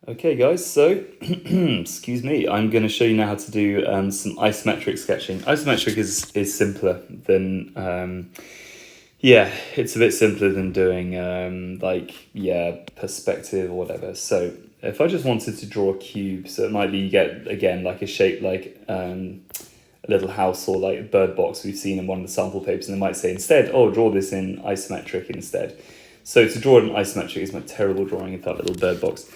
Okay guys, so excuse me, I'm going to show you now how to do some isometric sketching. Isometric is simpler than, it's a bit simpler than doing perspective or whatever. So if I just wanted to draw a cube, so it might be you get, again, like a shape like a little house or like a bird box we've seen in one of the sample papers, and they might say instead, oh, draw this in isometric instead. So to draw it in isometric is my terrible drawing of that little bird box.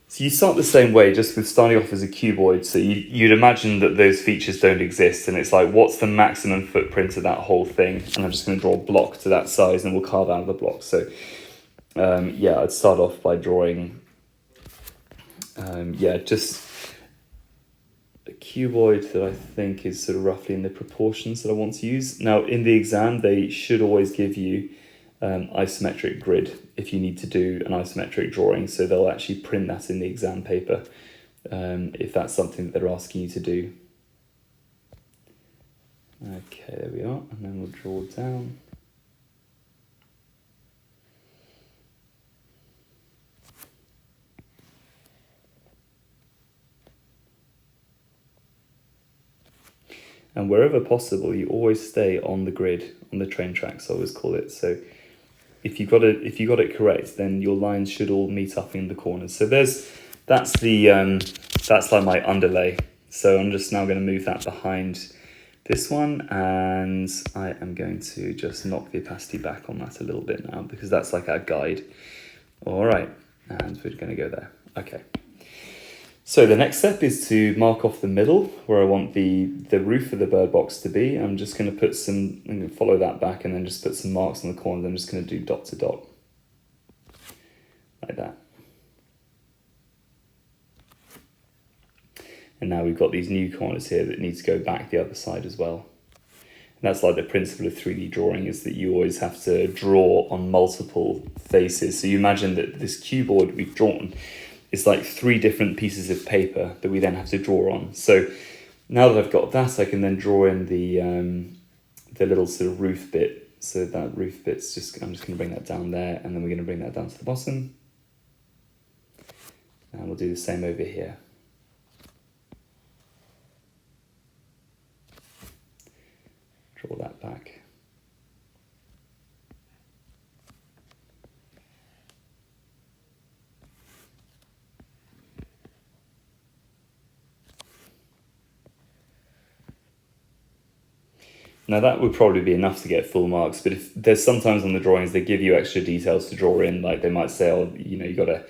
So you start the same way, just with starting off as a cuboid. So you'd imagine that those features don't exist, and it's like, what's the maximum footprint of that whole thing? And I'm just going to draw a block to that size, and we'll carve out the block. So I'd start off by drawing, just a cuboid that I think is sort of roughly in the proportions that I want to use. Now, in the exam, they should always give you isometric grid if you need to do an isometric drawing, so they'll actually print that in the exam paper if that's something that they're asking you to do. Okay, there we are, and then we'll draw down. And wherever possible, you always stay on the grid, on the train tracks, I always call it. So if you got it correct, then your lines should all meet up in the corners. So that's like my underlay. So I'm just now going to move that behind this one, and I am going to just knock the opacity back on that a little bit now, because that's like our guide. All right, and we're going to go there. Okay. So the next step is to mark off the middle where I want the roof of the bird box to be. I'm just going to I'm going to follow that back and then just put some marks on the corners. I'm just going to do dot to dot, like that. And now we've got these new corners here that need to go back the other side as well. And that's like the principle of 3D drawing, is that you always have to draw on multiple faces. So you imagine that this cuboid we've drawn, it's like 3 different pieces of paper that we then have to draw on. So now that I've got that, I can then draw in the little sort of roof bit. So that roof bit's I'm just going to bring that down there, and then we're going to bring that down to the bottom. And we'll do the same over here. Draw that back. Now that would probably be enough to get full marks, but if there's sometimes on the drawings they give you extra details to draw in, like they might say, oh, you got to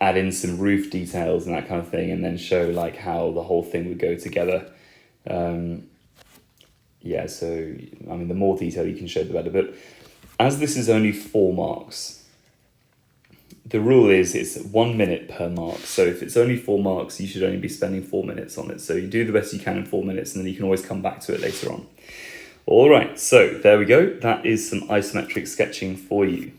add in some roof details and that kind of thing, and then show like how the whole thing would go together. So I mean, the more detail you can show, the better. But as this is only 4 marks, the rule is it's 1 minute per mark. So if it's only 4 marks, you should only be spending 4 minutes on it. So you do the best you can in 4 minutes, and then you can always come back to it later on. All right, so there we go. That is some isometric sketching for you.